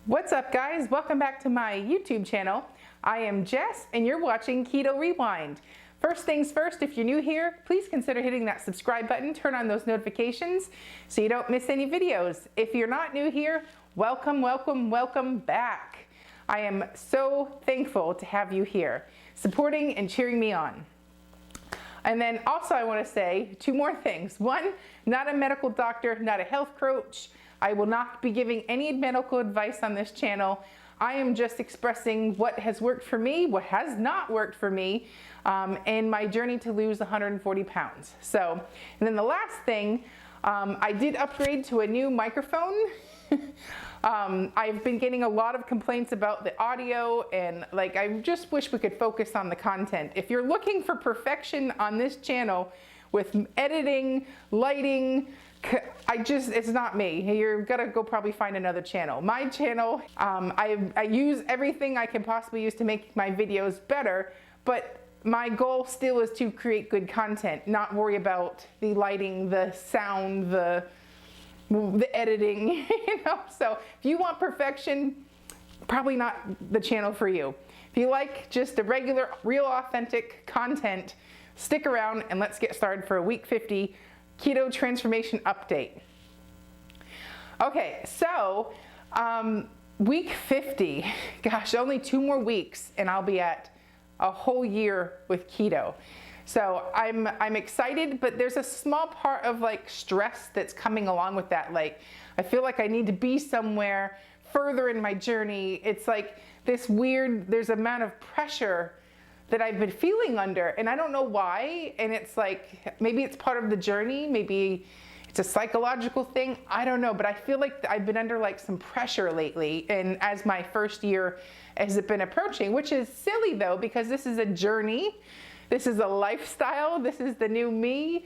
What's up, guys? Welcome back to my YouTube channel. I am Jess and you're watching Keto Rewind. First things first, if you're new here, please consider hitting that subscribe button, turn on those notifications so you don't miss any videos. If you're not new here, welcome, welcome, welcome back. I am so thankful to have you here, supporting and cheering me on. And then also I want to say two more things. One, not a medical doctor, not a health coach. I will not be giving any medical advice on this channel. I am just expressing what has worked for me, what has not worked for me, in my journey to lose 140 pounds. So, and then the last thing, I did upgrade to a new microphone. I've been getting a lot of complaints about the audio, and I just wish we could focus on the content. If you're looking for perfection on this channel with editing, lighting, it's not me. You're gonna go probably find another channel. My channel, I use everything I can possibly use to make my videos better, but my goal still is to create good content, not worry about the lighting, the sound, the editing, So if you want perfection, probably not the channel for you. If you like just the regular, real, authentic content, stick around and let's get started for a week 50 keto transformation update. Okay, so week 50, gosh, only 2 more weeks and I'll be at a whole year with keto. So I'm excited, but there's a small part of stress that's coming along with that. I feel like I need to be somewhere further in my journey. It's like this weird, there's amount of pressure that I've been feeling under, and I don't know why. And it's like, maybe it's part of the journey, maybe it's a psychological thing, I don't know, but I feel like I've been under some pressure lately, and as my first year has been approaching, which is silly though, because this is a journey, this is a lifestyle, this is the new me.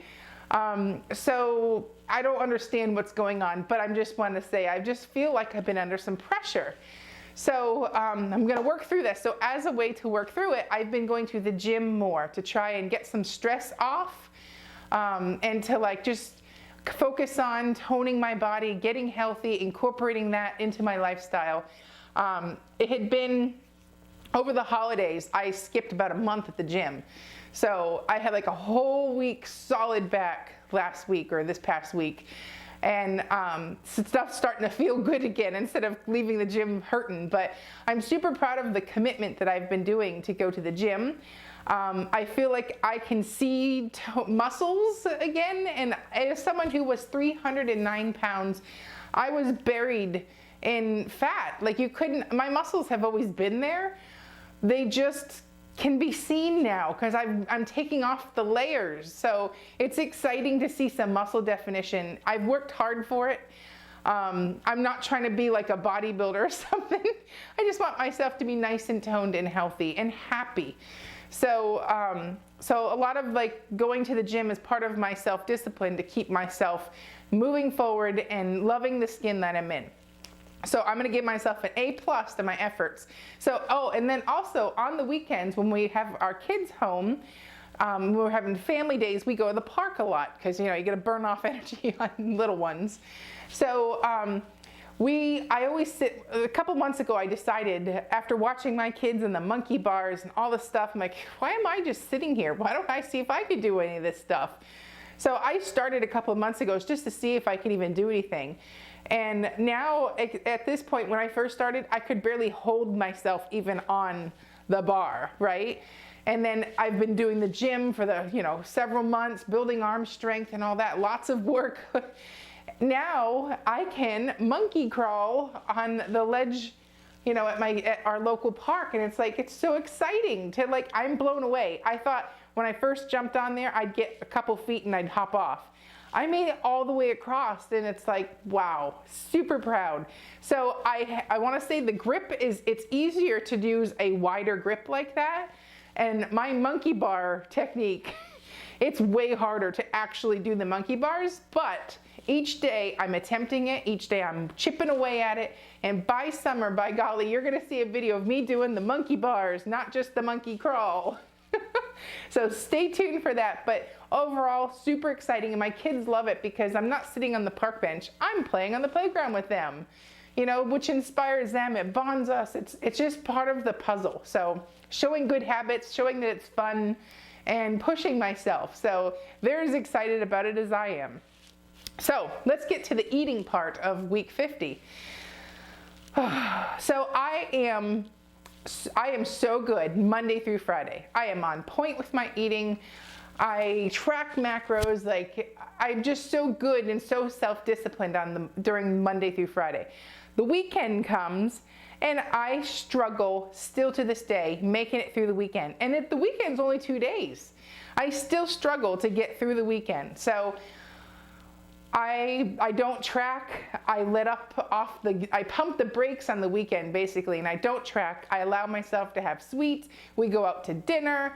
So I don't understand what's going on, but I just want to say, I just feel like I've been under some pressure. So I'm going to work through this. So as a way to work through it, I've been going to the gym more to try and get some stress off, and to just focus on toning my body, getting healthy, incorporating that into my lifestyle. It had been over the holidays, I skipped about a month at the gym. So I had a whole week solid back last week or this past week. And stuff's starting to feel good again instead of leaving the gym hurting. But I'm super proud of the commitment that I've been doing to go to the gym. I feel like I can see muscles again. And as someone who was 309 pounds, I was buried in fat. My muscles have always been there. They just can be seen now because I'm taking off the layers. So it's exciting to see some muscle definition. I've worked hard for it. I'm not trying to be like a bodybuilder or something. I just want myself to be nice and toned and healthy and happy. So, so a lot of going to the gym is part of my self-discipline to keep myself moving forward and loving the skin that I'm in. So I'm going to give myself an A+ to my efforts. So, oh, and then also on the weekends when we have our kids home, we're having family days, we go to the park a lot because, you got to burn off energy on little ones. So I always sit, a couple months ago I decided, after watching my kids and the monkey bars and all this stuff, I'm like, why am I just sitting here? Why don't I see if I could do any of this stuff? So I started a couple of months ago just to see if I could even do anything. And now at this point, when I first started, I could barely hold myself even on the bar, right? And then I've been doing the gym for the, several months, building arm strength and all that, lots of work. Now I can monkey crawl on the ledge, at our local park. And it's so exciting to I'm blown away. I thought when I first jumped on there, I'd get a couple feet and I'd hop off. I made it all the way across, and it's wow, super proud. So I want to say the grip it's easier to use a wider grip like that. And my monkey bar technique, it's way harder to actually do the monkey bars, but each day I'm attempting it, each day I'm chipping away at it, and by summer, by golly, you're gonna see a video of me doing the monkey bars, not just the monkey crawl. So stay tuned for that, but overall, super exciting, and my kids love it because I'm not sitting on the park bench, I'm playing on the playground with them. which inspires them. It bonds us. It's just part of the puzzle. So showing good habits, showing that it's fun, and pushing myself. So they're as excited about it as I am. So let's get to the eating part of week 50. So I am so good Monday through Friday. I am on point with my eating. I track macros. Like, I'm just so good and so self-disciplined during Monday through Friday. The weekend comes and I struggle still to this day making it through the weekend. And the weekend's only 2 days. I still struggle to get through the weekend. So I don't track. I I pump the brakes on the weekend basically, and I don't track. I allow myself to have sweets. We go out to dinner.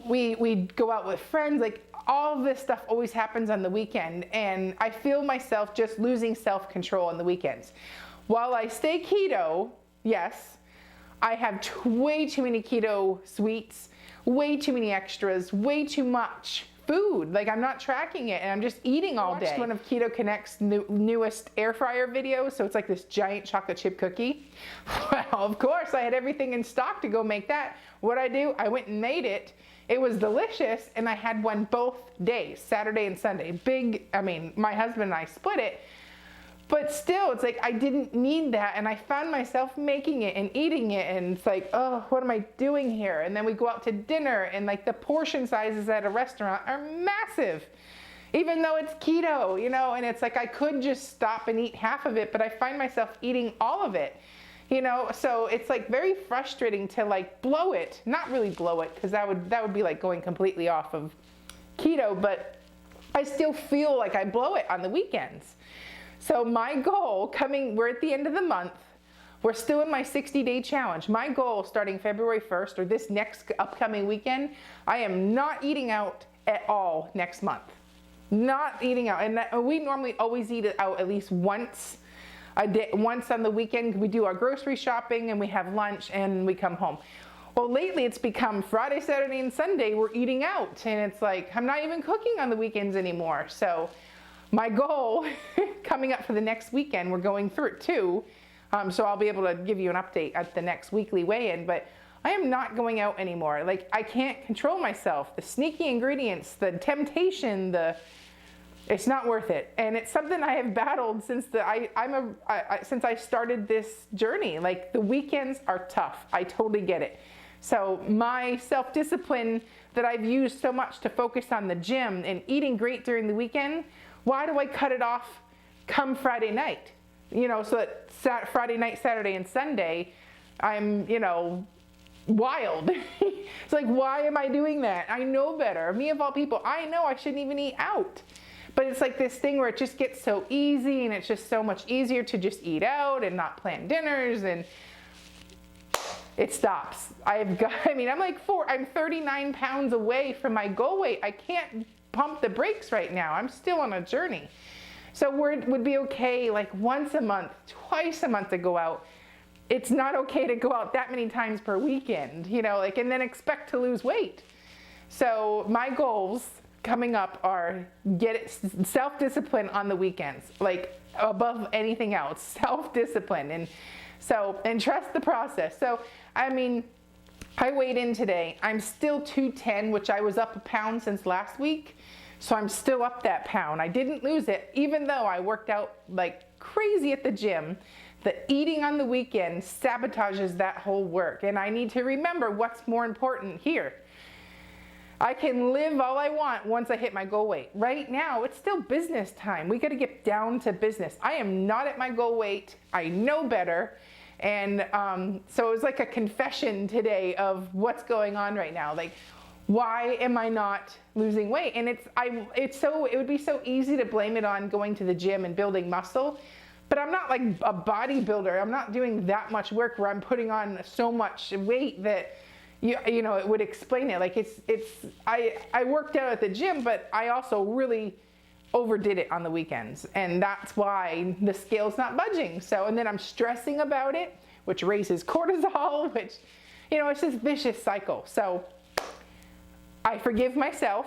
We go out with friends. Like, all of this stuff always happens on the weekend, and I feel myself just losing self-control on the weekends. While I stay keto, yes, I have way too many keto sweets, way too many extras, way too much food. Like, I'm not tracking it and I'm just eating all day. I watched one of Keto Connect's newest air fryer videos. So it's like this giant chocolate chip cookie. Well, of course I had everything in stock to go make that. What I do, I went and made it. It was delicious, and I had one both days, Saturday and Sunday. My husband and I split it, but still, it's like I didn't need that, and I found myself making it and eating it, and it's like, oh, what am I doing here? And then we go out to dinner, and like the portion sizes at a restaurant are massive, even though it's keto, and it's like I could just stop and eat half of it, but I find myself eating all of it, so it's like very frustrating to like blow it, not really blow it, because that would be like going completely off of keto, but I still feel like I blow it on the weekends. So my goal we're at the end of the month. We're still in my 60-day challenge. My goal starting February 1st, or this next upcoming weekend, I am not eating out at all next month. Not eating out. And we normally always eat out at least once a day, once on the weekend. We do our grocery shopping and we have lunch and we come home. Well, lately it's become Friday, Saturday, and Sunday we're eating out. And it's like, I'm not even cooking on the weekends anymore. So my goal coming up for the next weekend, we're going through it too, so I'll be able to give you an update at the next weekly weigh-in, but I am not going out anymore. Like, I can't control myself. The sneaky ingredients, the temptation, it's not worth it. And it's something I have battled since since I started this journey. Like, the weekends are tough. I totally get it. So my self-discipline that I've used so much to focus on the gym and eating great during the weekend, why do I cut it off come Friday night? So that Friday night, Saturday, and Sunday, I'm, wild. It's like, why am I doing that? I know better. Me of all people, I know I shouldn't even eat out. But it's like this thing where it just gets so easy, and it's just so much easier to just eat out and not plan dinners, and it stops. I'm 39 pounds away from my goal weight. I can't pump the brakes right now. I'm still on a journey. So it would be okay like once a month, twice a month to go out. It's not okay to go out that many times per weekend, and then expect to lose weight. So my goals coming up are self-discipline on the weekends, like above anything else, self-discipline. And trust the process. So, I weighed in today. I'm still 210, which I was up a pound since last week. So I'm still up that pound. I didn't lose it, even though I worked out like crazy at the gym. The eating on the weekend sabotages that whole work. And I need to remember what's more important here. I can live all I want once I hit my goal weight. Right now, it's still business time. We got to get down to business. I am not at my goal weight. I know better. And so it was like a confession today of what's going on right now. Like, why am I not losing weight? And it would be so easy to blame it on going to the gym and building muscle, but I'm not like a bodybuilder. I'm not doing that much work where I'm putting on so much weight that it would explain it. Like I worked out at the gym, but I also really overdid it on the weekends, and that's why the scale's not budging. So, and then I'm stressing about it, which raises cortisol, which, it's this vicious cycle. So I forgive myself.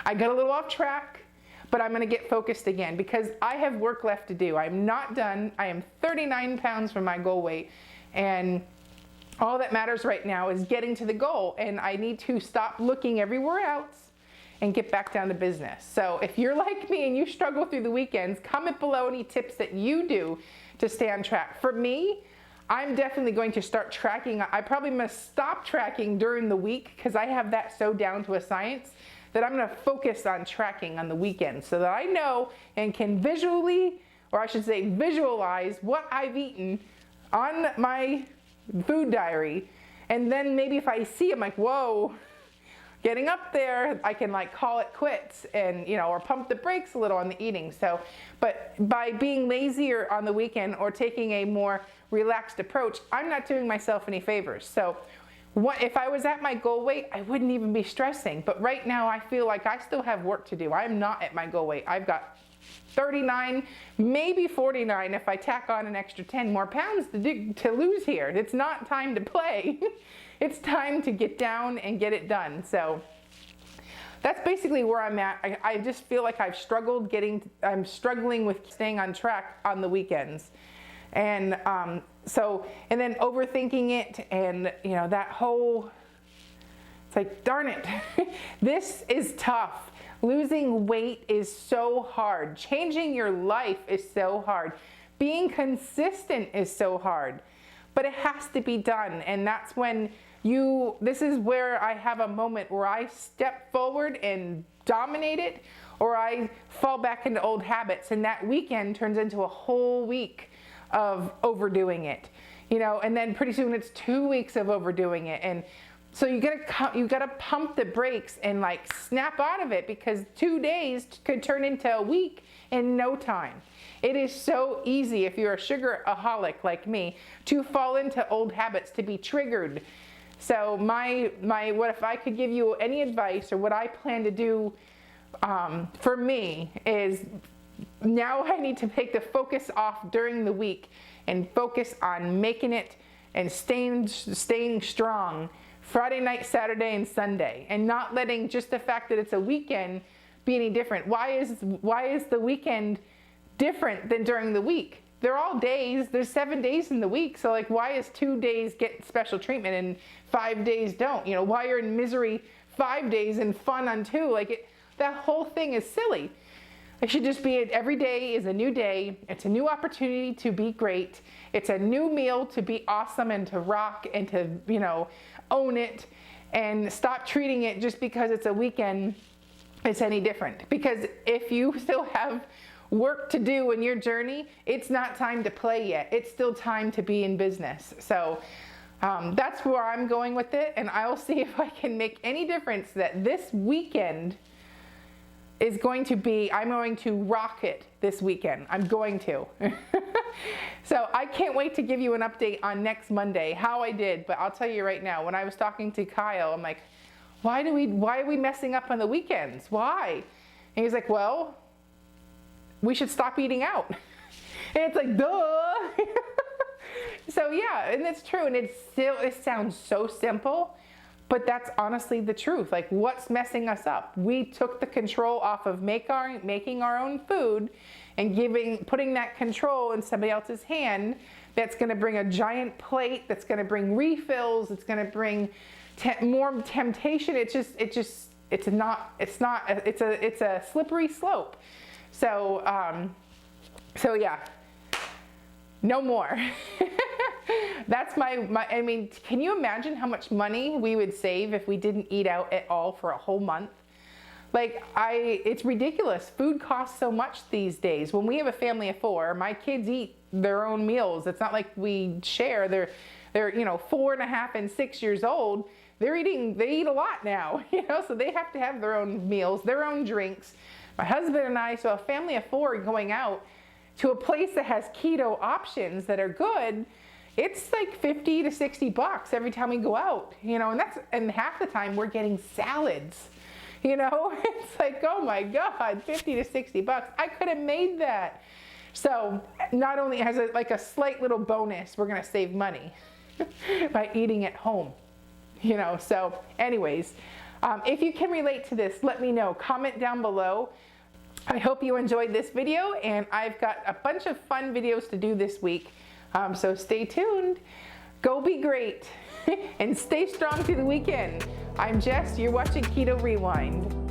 I got a little off track, but I'm gonna get focused again because I have work left to do. I'm not done. I am 39 pounds from my goal weight, and all that matters right now is getting to the goal, and I need to stop looking everywhere else and get back down to business. So if you're like me and you struggle through the weekends, comment below any tips that you do to stay on track. For me, I'm definitely going to start tracking. I probably must stop tracking during the week because I have that so down to a science that I'm gonna focus on tracking on the weekends so that I know and can visually, or I should say visualize what I've eaten on my food diary. And then maybe if I see, I'm like, whoa, getting up there, I can like call it quits and, you know, or pump the brakes a little on the eating. So, but by being lazier on the weekend or taking a more relaxed approach, I'm not doing myself any favors. So what, if I was at my goal weight, I wouldn't even be stressing. But right now I feel like I still have work to do. I'm not at my goal weight. I've got 39, maybe 49 if I tack on an extra 10 more pounds to lose here. It's not time to play. It's time to get down and get it done. So that's basically where I'm at. I just feel like I'm struggling with staying on track on the weekends. And and then overthinking it, and you know, that whole, it's like, darn it, this is tough. Losing weight is so hard. Changing your life is so hard. Being consistent is so hard, but it has to be done. And that's when this is where I have a moment where I step forward and dominate it, or I fall back into old habits, and that weekend turns into a whole week of overdoing it, you know, and then pretty soon it's 2 weeks of overdoing it. And so you gotta pump the brakes and like snap out of it, because 2 days could turn into a week in no time. It is so easy, if you're a sugaraholic like me, to fall into old habits, to be triggered. So what if I could give you any advice, or what I plan to do for me, is now I need to take the focus off during the week and focus on making it and staying strong Friday night, Saturday, and Sunday, and not letting just the fact that it's a weekend be any different. Why is the weekend different than during the week? They're all days. There's 7 days in the week. So like, why is 2 days get special treatment and 5 days don't? You know, why you're in misery 5 days and fun on 2? Like, that whole thing is silly. It should just be, every day is a new day. It's a new opportunity to be great. It's a new meal to be awesome and to rock and to, you know, own it, and stop treating it just because it's a weekend it's any different. Because if you still have work to do in your journey, it's not time to play yet. It's still time to be in business. So that's where I'm going with it, and I'll see if I can make any difference. That this weekend is going to be, I'm going to rock it this weekend. I'm going to. So I can't wait to give you an update on next Monday, how I did. But I'll tell you right now, when I was talking to Kyle, I'm like, why are we messing up on the weekends? Why? And he's like, well, we should stop eating out. And it's like, duh. So yeah, and it's true. And it sounds so simple, but that's honestly the truth. Like, what's messing us up? We took the control off of making our own food and putting that control in somebody else's hand. That's going to bring a giant plate. That's going to bring refills. It's going to bring more temptation. It's a slippery slope. So yeah, no more. That's I mean, can you imagine how much money we would save if we didn't eat out at all for a whole month? Like, it's ridiculous. Food costs so much these days. When we have a family of 4, my kids eat their own meals. It's not like we share. They're 4.5 and 6 years old. They eat a lot now, so they have to have their own meals, their own drinks. My husband and I, so a family of 4 going out to a place that has keto options that are good, it's like $50 to $60 every time we go out, and half the time we're getting salads. It's like, oh my God, $50 to $60. I could have made that. So not only as a slight little bonus, we're going to save money by eating at home. So anyways, if you can relate to this, let me know. Comment down below. I hope you enjoyed this video, and I've got a bunch of fun videos to do this week. So stay tuned. Go be great and stay strong through the weekend. I'm Jess, you're watching Keto Rewind.